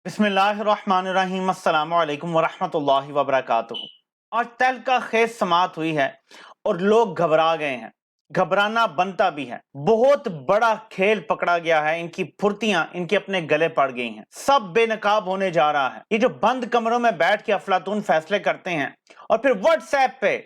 बिस्मिल्लाहिर्रहमानिर्रहीम अस्सलाम वालेकुम वरहमतुल्लाहि वबरकातुहू। आज तल का खेज समात हुई है और लोग घबरा गए हैं। घबराना बनता भी है। बहुत बड़ा खेल पकड़ा गया है। इनकी फुर्तियां इनके अपने गले पड़ गई हैं। सब बेनकाब होने जा रहा है। ये जो बंद कमरों में बैठ के अफलातून फैसले करते हैं और फिर व्हाट्सएप पे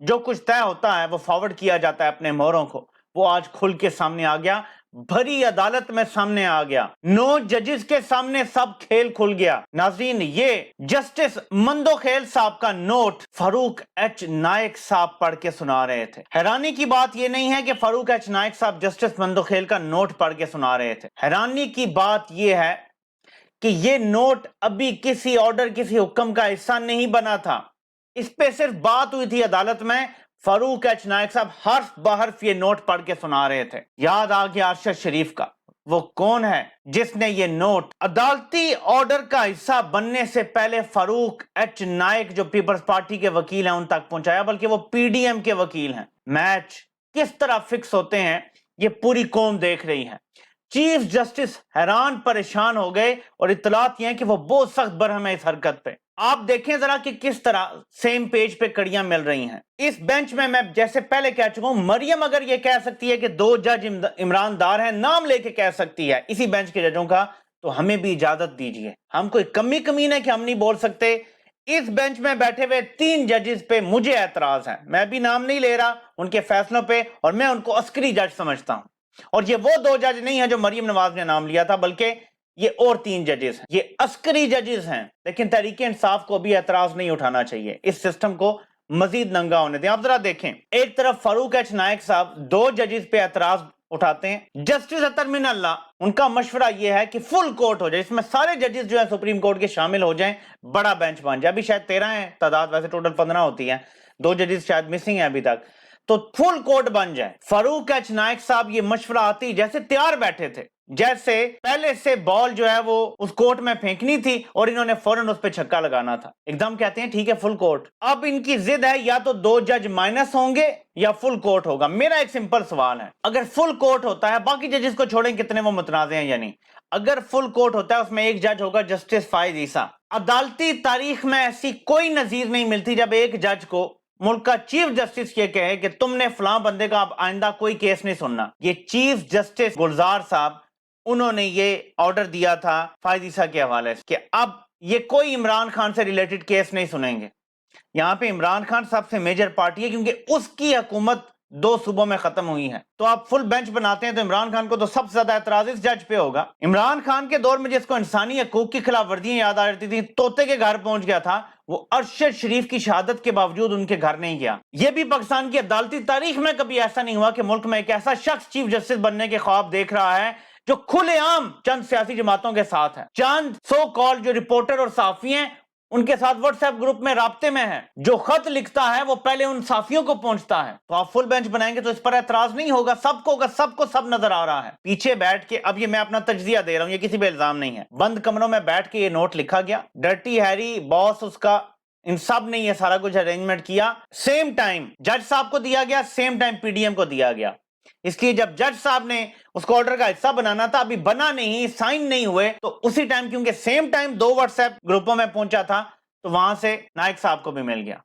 जो कुछ तय होता है वो फॉरवर्ड किया जाता है अपने मोहरों को, वो आज खुल के सामने आ गया। भरी अदालत में सामने आ गया। 9 जजेस के सामने सब खेल खुल गया। नाज़रीन, ये जस्टिस मंदोखेल साहब का नोट फारूक एच नायक साहब पढ़ के सुना रहे थे। हैरानी की बात ये नहीं है कि फारूक एच नायक साहब जस्टिस मंदोखेल का नोट पढ़ के सुना रहे थे। हैरानी की बात यह है कि ये नोट अभी किसी ऑर्डर, किसी हुक्म का हिस्सा नहीं बना था। इस पे सिर्फ बात हुई थी अदालत में। फारूक एच नायक साहब हर्फ बहर्फ ये नोट पढ़ के सुना रहे थे। याद आ गया अरशद शरीफ का। वो कौन है जिसने ये नोट अदालती ऑर्डर का हिस्सा बनने से पहले फारूक एच नायक जो पीपल्स पार्टी के वकील हैं उन तक पहुंचाया, बल्कि वो पीडीएम के वकील हैं। मैच किस तरह फिक्स होते हैं ये पूरी कौम देख रही है। चीफ जस्टिस हैरान परेशान हो गए और इत्तलात ये है कि वो बहुत सख्त बरहम है इस हरकत पे। आप देखें जरा कि किस तरह सेम पेज पे कड़ियां मिल रही हैं। इस बेंच में मैं जैसे पहले कह चुका हूं, मरियम अगर ये कह सकती है कि 2 जज इमरान दार हैं, नाम लेके कह सकती है इसी बेंच के जजों का, तो हमें भी इजाजत दीजिए। हम कोई कमी कमीन है कि हम नहीं बोल सकते। इस बेंच में बैठे हुए 3 जजेस पे मुझे एतराज है। मैं भी नाम नहीं ले रहा उनके फैसलों पे, और मैं उनको अस्करी जज समझता हूं। और ये वो 2 जज नहीं है जो मरियम नवाज ने नाम लिया था, बल्कि ये और 3 जजेस हैं। ये अस्करी जजेस हैं। लेकिन तहरीक इंसाफ को भी एतराज नहीं उठाना चाहिए। इस सिस्टम को मजीद नंगा होने दें। आप जरा देखें, एक तरफ फारूक एच नायक साहब 2 जजेस पे एतराज उठाते हैं। जस्टिस अतर मिन अल्लाह उनका मशवरा यह है कि फुल कोर्ट हो जाए, इसमें सारे जजेस जो है सुप्रीम कोर्ट के शामिल हो जाएं, बड़ा बेंच बन जाए। अभी शायद 13 है तादाद, वैसे टोटल 15 होती है। 2 जजेस शायद मिसिंग है अभी तक, तो फुल कोर्ट बन जाए। फारूक एच नायक साहब ये मशवरा आती जैसे तैयार बैठे थे, जैसे पहले से बॉल जो है वो उस कोर्ट में फेंकनी थी और इन्होंने फौरन उस पर छक्का लगाना था। एकदम कहते हैं ठीक है फुल कोर्ट। अब इनकी जिद है या तो 2 जज माइनस होंगे या फुल कोर्ट होगा। मेरा एक सिंपल सवाल है, अगर फुल कोर्ट होता है, बाकी जजेस को छोड़ें कितने वो मुतनाज़े हैं, यानी अगर फुल कोर्ट होता है उसमें एक जज होगा जस्टिस फायद ईसा। अदालती तारीख में ऐसी कोई नजीर नहीं मिलती जब एक जज को मुल्क का चीफ जस्टिस ये कहे कि तुमने फलां बंदे का अब आइंदा कोई केस नहीं सुनना। ये चीफ जस्टिस गुलजार साहब, उन्होंने ये ऑर्डर दिया था फायद ईसा के हवाले से कि अब ये कोई इमरान खान से रिलेटेड केस नहीं सुनेंगे। यहां पे इमरान खान सबसे मेजर पार्टी है क्योंकि उसकी हुकूमत 2 सूबों में खत्म हुई है। तो आप फुल बेंच बनाते हैं तो इमरान खान को तो सबसे ज्यादा एतराज इस जज पे होगा। इमरान खान के दौर में जिसको इंसानी हकूक की खिलाफ वर्जियां याद आ रही थी, तोते के घर पहुंच गया था, वो अरशद शरीफ की शहादत के बावजूद उनके घर नहीं गया। यह भी पाकिस्तान की अदालती तारीख में कभी ऐसा नहीं हुआ कि मुल्क में एक ऐसा शख्स चीफ जस्टिस बनने के ख्वाब देख रहा है जो खुलेआम चंद सियासी जमातों के साथ है। चंद सो कॉल जो रिपोर्टर और साफी हैं उनके साथ व्हाट्सएप ग्रुप में राब्ते में है। जो खत लिखता है वो पहले उन साफियों को पहुंचता है। तो आप फुल बेंच बनाएंगे तो इस पर एतराज नहीं होगा। सबको होगा, सबको सब नजर आ रहा है पीछे बैठ के। अब ये मैं अपना तज्जिया दे रहा हूं, ये किसी पे इल्जाम नहीं है। बंद कमरों में बैठ के ये नोट लिखा गया। डर्टी हैरी बॉस उसका, इन सब ने ये सारा कुछ अरेंजमेंट किया। सेम टाइम जज साहब को दिया गया, सेम टाइम पीडीएम को दिया गया। इसलिए जब जज साहब ने उसको ऑर्डर का हिस्सा बनाना था, अभी बना नहीं, साइन नहीं हुए, तो उसी टाइम क्योंकि सेम टाइम 2 व्हाट्सएप ग्रुपों में पहुंचा था तो वहां से नायक साहब को भी मिल गया।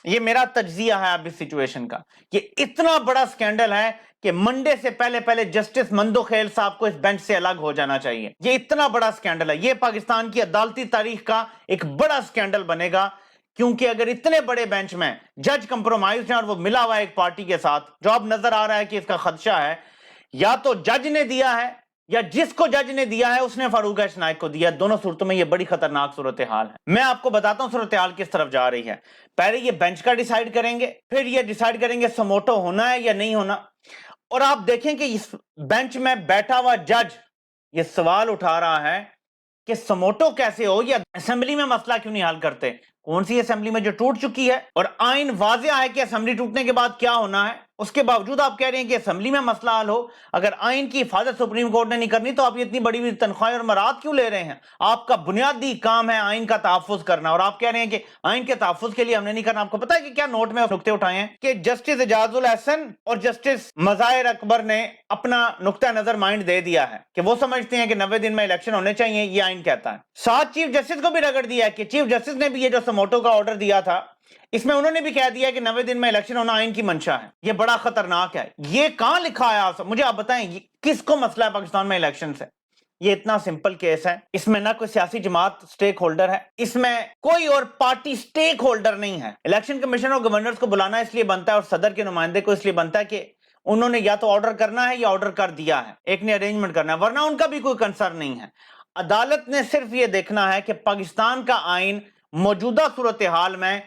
ये मेरा तज्जिया है अब इस सिचुएशन का। ये इतना बड़ा स्कैंडल है कि मंडे से पहले पहले जस्टिस मंदोखेल साहब को इस बेंच से अलग हो जाना चाहिए। ये इतना बड़ा स्कैंडल है, ये पाकिस्तान की अदालती तारीख का एक बड़ा स्कैंडल बनेगा। क्योंकि अगर इतने बड़े बेंच में जज कंप्रोमाइज है और वो मिला हुआ है एक पार्टी के साथ, जो अब नजर आ रहा है कि इसका खदशा है, या तो जज ने दिया है या जिसको जज ने दिया है उसने फारूक एच नायक को दिया। दोनों सूरतों में ये बड़ी खतरनाक सूरत हाल है। मैं आपको बताता हूं सूरत हाल किस तरफ जा रही है। पहले ये बेंच का डिसाइड करेंगे, फिर ये डिसाइड करेंगे समोटो होना है या नहीं होना। और आप देखें कि इस बेंच में बैठा हुआ जज ये सवाल उठा रहा है कि समोटो कैसे हो, या असेंबली में मसला क्यों नहीं हल करते। कौन सी असेंबली में जो टूट चुकी है, और आइन वाज़ेह है कि असेंबली टूटने के बाद क्या होना है, उसके बावजूद आप कह रहे हैं कि असेंबली में मसला हल हो। अगर आइन की हिफाजत सुप्रीम कोर्ट ने नहीं करनी तो आप ये इतनी बड़ी बड़ी तनख्वाहें और मराद क्यों ले रहे हैं? आपका बुनियादी काम है आइन का तहफ़्फ़ुज़ करना, और आप कह रहे हैं कि आइन के तहफ़्फ़ुज़ के लिए हमने नहीं करना। आपको पता है कि क्या नोट में नुक्ते उठाए हैं कि जस्टिस एजाजुल एहसन और जस्टिस मज़ाहिर अकबर ने अपना नुक्ता नजर माइंड दे दिया है कि वो समझते हैं कि 90 दिन में इलेक्शन होने चाहिए, ये आइन कहता है। साथ चीफ जस्टिस को भी रगड़ दिया है कि चीफ जस्टिस ने भी ये जो समोटो का ऑर्डर दिया था, इसमें उन्होंने भी कह दिया कि 90 दिन में इलेक्शन होना आइन की मंशा है। ये बड़ा खतरनाक है। ये कहां लिखा है? आप मुझे आप बताएं, किसको मसला है पाकिस्तान में इलेक्शन से? ये इतना सिंपल केस है, इसमें ना कोई सियासी जमात स्टेक होल्डर है, इसमें कोई और पार्टी स्टेक होल्डर नहीं है। इलेक्शन कमीशन और गवर्नर्स को बुलाना इसलिए बनता है और सदर के नुमाइंदे को इसलिए बनता है कि उन्होंने या तो ऑर्डर करना है या ऑर्डर कर दिया है, एक ने अरेंजमेंट करना है, वरना उनका भी कोई कंसर्न नहीं है। अदालत ने सिर्फ ये देखना है कि पाकिस्तान का आइन मौजूदा सूरत हाल में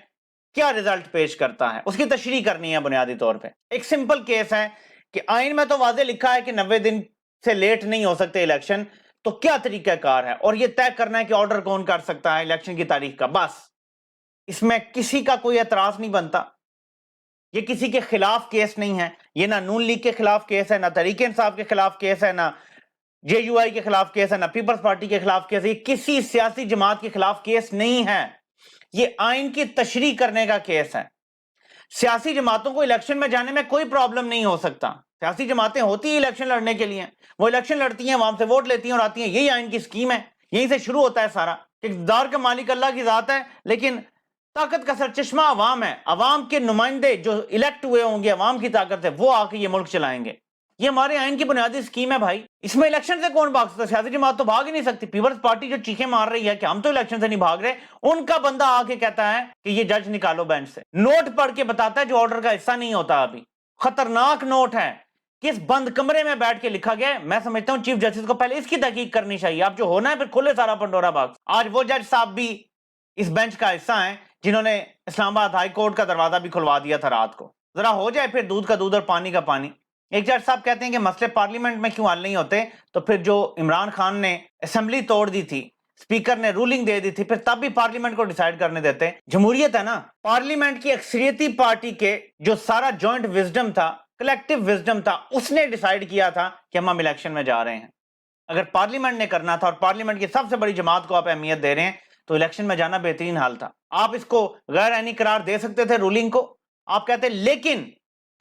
क्या रिजल्ट पेश करता है, उसकी तशरीह करनी है बुनियादी तौर पे। एक सिंपल केस है कि आइन में तो वाज़े लिखा है कि 90 दिन से लेट नहीं हो सकते इलेक्शन, तो क्या तरीकाकार है? और ये तय करना है कि ऑर्डर कौन कर सकता है इलेक्शन की तारीख का, बस। इसमें किसी का कोई एतराज नहीं बनता। ये किसी के खिलाफ केस नहीं है, ये ना नून लीग के खिलाफ केस है, ना तहरीक इंसाफ के खिलाफ केस है, ना जेयूआई के खिलाफ केस है, ना पीपल्स पार्टी के खिलाफ केस है। ये किसी सियासी जमात के खिलाफ केस नहीं है, ये आइन की तशरीह करने का केस है। सियासी जमातों को इलेक्शन में जाने में कोई प्रॉब्लम नहीं हो सकता। सियासी जमातें होती है इलेक्शन लड़ने के लिए, वो इलेक्शन लड़ती हैं, वहां से वोट लेती हैं और आती हैं। यही आइन की स्कीम है, यहीं से शुरू होता है सारा। इक़्तिदार का मालिक अल्लाह की जात है, लेकिन ताकत का सरचश्मा अवाम है। अवाम के नुमाइंदे जो इलेक्ट हुए होंगे अवाम की ताकत है, वो आके ये मुल्क चलाएंगे। ये हमारे आइन की बुनियादी स्कीम है भाई। इसमें इलेक्शन से कौन भाग सकता है? सियासी जमात तो भाग ही नहीं सकती। पीपल्स पार्टी जो चीखें मार रही है कि हम तो इलेक्शन से नहीं भाग रहे, उनका बंदा आके कहता है कि ये जज निकालो बेंच से, नोट पढ़ के बताता है जो ऑर्डर का हिस्सा नहीं होता। अभी खतरनाक नोट है, किस बंद कमरे में बैठ के लिखा गया है। मैं समझता हूं चीफ जस्टिस को पहले इसकी तहकीक करनी चाहिए। अब जो होना है फिर खोले सारा पंडोरा बॉक्स। आज वो जज साहब भी इस बेंच का हिस्सा है जिन्होंने इस्लामाबाद हाई कोर्ट का दरवाजा भी खुलवा दिया था रात को। जरा हो जाए फिर दूध का दूध और पानी का पानी। एक जज साहब कहते हैं कि मसले पार्लियामेंट में क्यों हल नहीं होते, तो फिर जो इमरान खान ने असेंबली तोड़ दी थी, स्पीकर ने रूलिंग दे दी थी, फिर तब भी पार्लियामेंट को डिसाइड करने देते। जमहूरियत है ना, पार्लियामेंट की अक्सरियती पार्टी के जो सारा जॉइंट विजडम था, कलेक्टिव विजडम था, उसने डिसाइड किया था कि हम इलेक्शन में जा रहे हैं। अगर पार्लियामेंट ने करना था और पार्लियामेंट की सबसे बड़ी जमात को आप अहमियत दे रहे हैं, तो इलेक्शन में जाना बेहतरीन हाल था। आप इसको गैर आईनी करार दे सकते थे रूलिंग को, आप कहते, लेकिन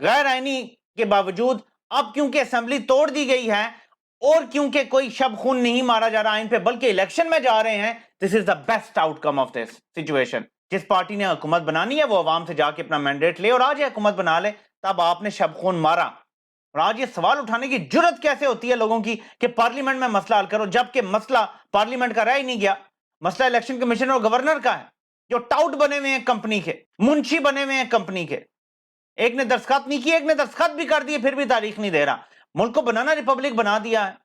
गैर आईनी के बावजूद अब क्योंकि असेंबली तोड़ दी गई है और क्योंकि कोई शब खून नहीं मारा जा रहा आइन पे, बल्कि इलेक्शन में जा रहे हैं, this is the best outcome of this situation. जिस पार्टी ने हुकूमत बनानी है वो अवाम से जाके अपना मैंडेट ले और आज ये हुकूमत बना ले। तब आपने शब खून मारा, और आज ये सवाल उठाने की जुर्रत कैसे होती है लोगों की कि पार्लियामेंट में मसला हल करो, जबकि मसला पार्लियामेंट का रह ही नहीं गया। मसला इलेक्शन कमीशन और गवर्नर का है, जो टाउट बने हुए हैं कंपनी के, मुंशी बने हुए हैं कंपनी के। एक ने दस्तखत नहीं किए, एक ने दस्तखत भी कर दिए, फिर भी तारीख नहीं दे रहा। मुल्क को बनाना रिपब्लिक बना दिया है।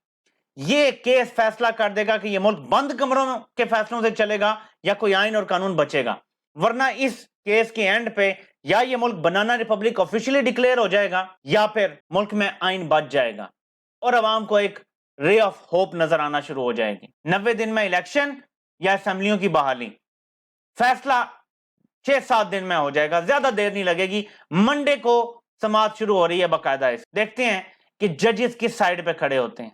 ये केस फैसला कर देगा कि ये मुल्क बंद कमरों के फैसलों से चलेगा या कोई आइन और कानून बचेगा। वरना इस केस के एंड पे या ये मुल्क बनाना रिपब्लिक ऑफिशियली डिक्लेयर हो जाएगा या फिर मुल्क में आइन बच जाएगा और अवाम को एक रे ऑफ होप नजर आना शुरू हो जाएगी। 90 दिन में इलेक्शन या असेंबलियों की बहाली, फैसला 6-7 दिन में हो जाएगा, ज्यादा देर नहीं लगेगी। मंडे को समाअत शुरू हो रही है बाकायदा। देखते हैं कि जजेस किस साइड पे खड़े होते हैं,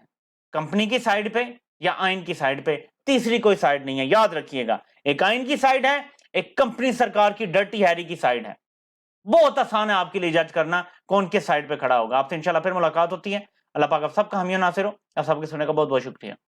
कंपनी की साइड पे या आइन की साइड पे। तीसरी कोई साइड नहीं है, याद रखिएगा। एक आइन की साइड है, एक कंपनी सरकार की डर्टी हैरी की साइड है। बहुत आसान है आपके लिए जज करना कौन किस साइड पे खड़ा होगा। आपसे इंशाल्लाह फिर मुलाकात होती है। अल्लाह पाक आप सबका हामी नासिर हो। आप सबके सुनने का बहुत बहुत शुक्रिया।